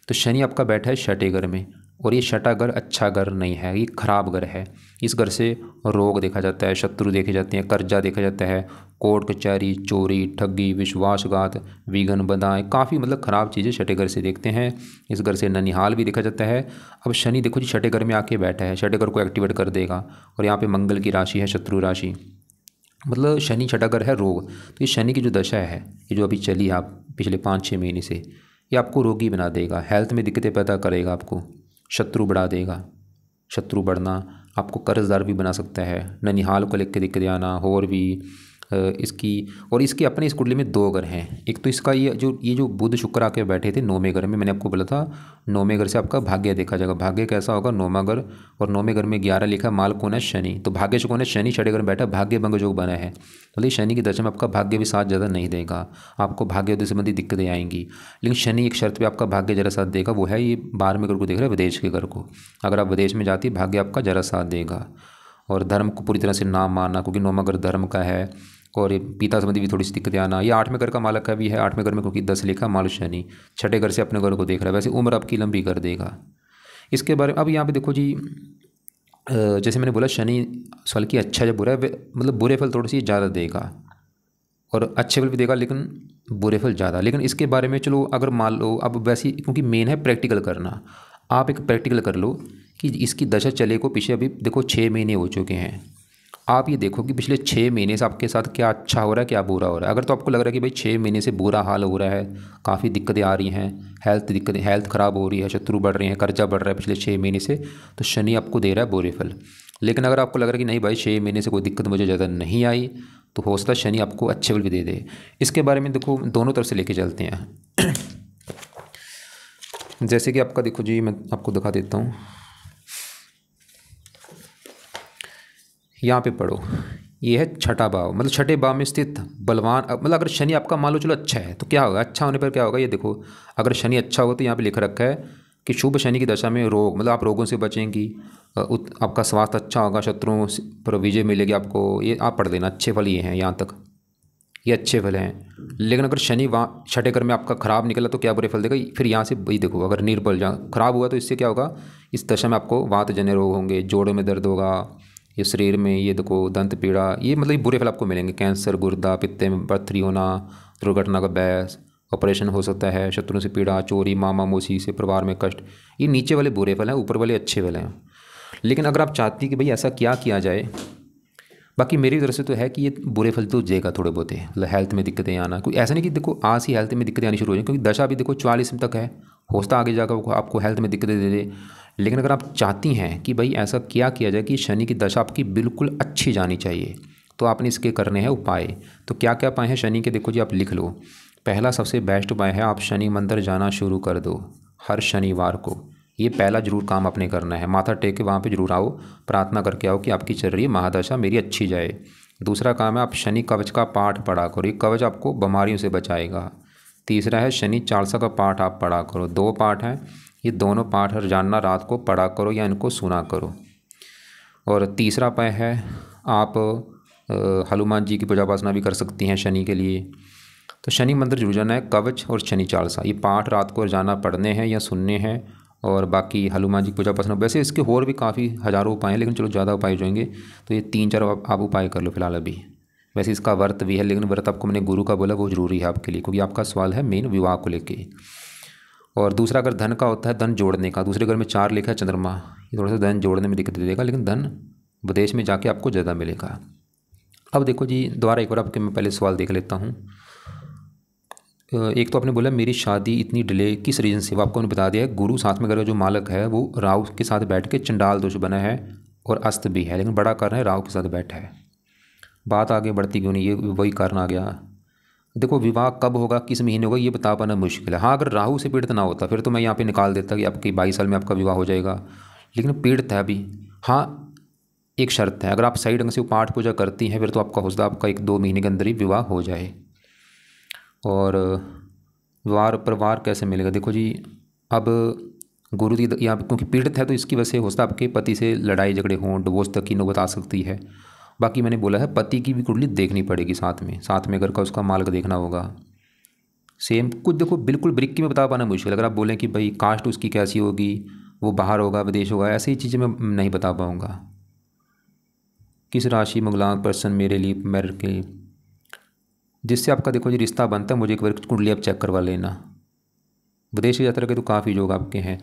तो शनि आपका बैठा है छठे घर में, और ये छठा घर अच्छा घर नहीं है, ये खराब घर है। इस घर से रोग देखा जाता है, शत्रु देखे जाते हैं, कर्जा देखा जाता है, कोर्ट कचहरी, चोरी, ठगी, विश्वासघात, विघ्न, बाधाएं, काफ़ी मतलब ख़राब चीज़ें छठे घर से देखते हैं। इस घर से ननिहाल भी देखा जाता है। अब शनि देखो जी छठे घर में आके बैठा है, छठे घर को एक्टिवेट कर देगा। और यहाँ पे मंगल की राशि है शत्रु राशि, मतलब शनि छठा घर है रोग। तो ये शनि की जो दशा है, ये जो अभी चली आप पिछले 5-6 महीने से, ये आपको रोगी बना देगा, हेल्थ में दिक्कतें पैदा करेगा, आपको शत्रु बढ़ा देगा। शत्रु बढ़ना आपको कर्जदार भी बना सकता है, ननिहाल को लेकर दिक्कतें आना, और भी इसकी। और इसकी अपने इस कुंडली में 2 घर हैं। एक तो इसका ये जो बुध शुक्र आके बैठे थे 9वें घर में, मैंने आपको बोला था 9वें घर से आपका भाग्य देखा जाएगा। भाग्य कैसा होगा? 9वां घर, और 9वें घर में 11 लिखा, माल कौन है? शनि। तो भाग्य से कौन है? शनि छठे घर में बैठा, भाग्य भंग योग बना है। मतलब शनि की दशा में आपका भाग्य भी साथ ज़्यादा नहीं देगा, आपको भाग्योदय संबंधी दिक्कतें आएंगी। लेकिन शनि एक शर्त पे आपका भाग्य जरा साथ देगा, वो है ये 12वें घर को देख रहा है, विदेश के घर को। अगर आप विदेश में जाती, भाग्य आपका जरा साथ देगा। और धर्म को पूरी तरह से ना मानना, क्योंकि 9वां घर धर्म का है। और ये पिता संबंधी भी थोड़ी सी दिक्कतें आना। ये 8वें घर का मालक का भी है, 8वें घर में क्योंकि 10 लिखा, माल शनि छठे घर से अपने घर को देख रहा है। वैसे उम्र आपकी लंबी कर देगा। इसके बारे में अब यहाँ पे देखो जी, जैसे मैंने बोला शनि फल की अच्छा या बुरा है, मतलब बुरे फल थोड़ी सी ज़्यादा देगा, और अच्छे फल भी देगा, लेकिन बुरे फल ज़्यादा। लेकिन इसके बारे में चलो अगर मान लो, अब वैसे क्योंकि मेन है प्रैक्टिकल करना, आप एक प्रैक्टिकल कर लो कि इसकी दशा चले को पीछे अभी देखो 6 महीने हो चुके हैं। आप ये देखो कि पिछले 6 महीने से आपके साथ क्या अच्छा हो रहा है, क्या बुरा हो रहा है। अगर तो आपको लग रहा है कि भाई 6 महीने से बुरा हाल हो रहा है, काफ़ी दिक्कतें आ रही हैं, हेल्थ ख़राब हो रही है, शत्रु बढ़ रहे हैं, कर्जा बढ़ रहा है पिछले 6 महीने से, तो शनि आपको दे रहा है बुरे फल। लेकिन अगर आपको लग रहा है कि नहीं भाई 6 महीने से कोई दिक्कत मुझे ज़्यादा नहीं आई, तो हो सकता है शनि आपको अच्छे फल भी दे दे। इसके बारे में देखो दोनों तरफ से लेके चलते हैं। जैसे कि आपका देखो जी, मैं आपको दिखा देता हूँ, यहाँ पे पढ़ो, ये है छठा भाव, मतलब छठे भाव में स्थित बलवान। मतलब अगर शनि आपका मान लो चलो अच्छा है, तो क्या होगा? अच्छा होने पर क्या होगा? ये देखो, अगर शनि अच्छा हो तो यहाँ पे लिख रखा है कि शुभ शनि की दशा में रोग, मतलब आप रोगों से बचेंगी, आपका स्वास्थ्य अच्छा होगा, शत्रुओं पर विजय मिलेगी आपको। ये आप पढ़ लेना, अच्छे फल ये हैं, यहाँ तक ये अच्छे फल हैं। लेकिन अगर शनि वहाँ छठे घर में आपका खराब निकला तो क्या बुरे फल देगा? फिर यहाँ से वही देखो, अगर निर्बल जहाँ खराब हुआ तो इससे क्या होगा? इस दशा में आपको वात जन्य रोग होंगे, जोड़ों में दर्द होगा, ये शरीर में ये देखो दंत पीड़ा, ये मतलब ये बुरे फल आपको मिलेंगे। कैंसर, गुर्दा, पित्ते में पत्थरी होना, दुर्घटना का बहस, ऑपरेशन हो सकता है, शत्रुओं से पीड़ा, चोरी, मामा मौसी से परिवार में कष्ट। ये नीचे वाले बुरे फल हैं, ऊपर वाले अच्छे फल हैं। लेकिन अगर आप चाहती कि भाई ऐसा क्या किया जाए, बाकी मेरी तरफ से तो है कि ये बुरे फल तो जाएगा थोड़े बहुत, मतलब हेल्थ में दिक्कतें आना। कोई ऐसा नहीं कि देखो आज ही हेल्थ में दिक्कतें आनी शुरू हो जाए, क्योंकि दशा भी देखो 44 तक है, होता आगे जाकर आपको हेल्थ में दिक्कतें दे दे। लेकिन अगर आप चाहती हैं कि भाई ऐसा क्या किया जाए कि शनि की दशा आपकी बिल्कुल अच्छी जानी चाहिए, तो आपने इसके करने हैं उपाय। तो क्या क्या उपाय हैं शनि के, देखो जी आप लिख लो। पहला सबसे बेस्ट उपाय है, आप शनि मंदिर जाना शुरू कर दो हर शनिवार को। ये पहला जरूर काम आपने करना है, माथा टेक के वहाँ पे जरूर आओ, प्रार्थना करके आओ कि आपकी चल रही महादशा मेरी अच्छी जाए। दूसरा काम है, आप शनि कवच का पाठ पढ़ा करो, ये कवच आपको बीमारियों से बचाएगा। तीसरा है, शनि चालीसा का पाठ आप पढ़ा करो, 2 पाठ हैं, ये दोनों पाठ हर रोजाना रात को पढ़ा करो या इनको सुना करो। और तीसरा उपाय है, आप हनुमान जी की पूजा उपासना भी कर सकती हैं शनि के लिए। तो शनि मंदिर जरूर जाना है, कवच और शनि चालीसा ये पाठ रात को रोजाना पढ़ने हैं या सुनने हैं। और बाकी हनुमान जी की पूजा उपासना, वैसे इसके और भी काफ़ी हज़ारों उपाय हैं, लेकिन चलो ज़्यादा उपाय जाएंगे तो ये 3-4 आप उपाय कर लो फिलहाल अभी। वैसे इसका व्रत भी है, लेकिन व्रत आपको मैंने गुरु का बोला वो ज़रूरी है आपके लिए, क्योंकि आपका सवाल है मेन विवाह को लेके। और दूसरा अगर धन का होता है, धन जोड़ने का, दूसरे घर में 4 लिखा है चंद्रमा, ये थोड़ा सा धन जोड़ने में दिक्कत देगा, लेकिन धन विदेश में जाके आपको ज़्यादा मिलेगा। अब देखो जी दोबारा एक बार आपके मैं पहले सवाल देख लेता हूँ। एक तो आपने बोला मेरी शादी इतनी डिले किस रीज़न से, वो आपको मैंने बता दिया है। गुरु साथ में अगर जो मालक है वो राहु के साथ बैठ के चंडाल दोष बना है और अस्त भी है, लेकिन बड़ा कारण है राहु के साथ बैठा है। बात आगे बढ़ती क्यों नहीं, ये वही कारण आ गया। देखो विवाह कब होगा, किस महीने होगा, ये बता पाना मुश्किल है। हाँ अगर राहु से पीड़ित ना होता फिर तो मैं यहाँ पे निकाल देता कि आपकी 22 साल में आपका विवाह हो जाएगा, लेकिन पीड़ित है अभी। हाँ एक शर्त है, अगर आप सही ढंग से पाठ पूजा करती हैं फिर तो आपका हो सकता है आपका 1-2 महीने के अंदर ही विवाह हो जाए। और परिवार कैसे मिलेगा, देखो जी अब गुरु की यहाँ क्योंकि पीड़ित है तो इसकी वजह से हो सकता है आपके पति से लड़ाई झगड़े हों, डिवोर्स तक की नौबत आ सकती है। बाकी मैंने बोला है पति की भी कुंडली देखनी पड़ेगी साथ में घर का उसका मालिक देखना होगा। सेम कुछ देखो बिल्कुल ब्रिक की में बता पाना मुश्किल, अगर आप बोलें कि भाई कास्ट उसकी कैसी होगी, वो बाहर होगा विदेश होगा, ऐसी ही चीज़ें मैं नहीं बता पाऊँगा। किस राशि मंगलांक पर्सन मेरे लिए मैरिड के, जिससे आपका देखो जी रिश्ता बनता है, मुझे एक बार कुंडली आप चेक करवा लेना। विदेश की यात्रा के तो काफ़ी योग आपके हैं।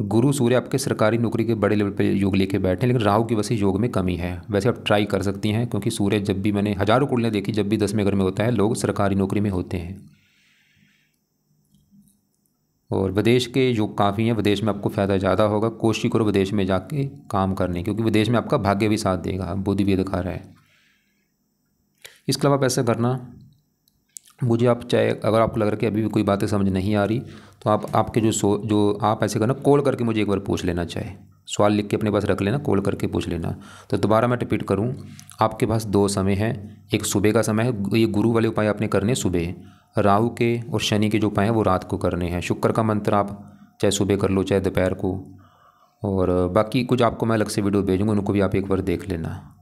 गुरु सूर्य आपके सरकारी नौकरी के बड़े लेवल पे योग लेके बैठे हैं, लेकिन राहु की वजह से योग में कमी है। वैसे आप ट्राई कर सकती हैं, क्योंकि सूर्य जब भी मैंने हज़ारों कुंडलियाँ देखी, जब भी 10वें घर में होता है लोग सरकारी नौकरी में होते हैं। और विदेश के योग काफ़ी हैं, विदेश में आपको फ़ायदा ज़्यादा होगा। कोशिश करो विदेश में जाके काम करने, क्योंकि विदेश में आपका भाग्य भी साथ देगा, बुद्धि भी दिखा रहा है। इसके अलावा आप ऐसा करना, मुझे आप चाहे अगर आपको लग रहा है कि अभी भी कोई बातें समझ नहीं आ रही, तो आप आपके जो आप ऐसे करना, कॉल करके मुझे एक बार पूछ लेना, चाहे सवाल लिख के अपने पास रख लेना, कॉल करके पूछ लेना। तो दोबारा मैं रिपीट करूं, आपके पास 2 समय हैं, एक सुबह का समय है, ये गुरु वाले उपाय आपने करने सुबह, राहु के और शनि के जो उपाय हैं वो रात को करने हैं। शुक्र का मंत्र आप चाहे सुबह कर लो चाहे दोपहर को, और बाकी कुछ आपको मैं अलग से वीडियो भेजूँगा, उनको भी आप एक बार देख लेना।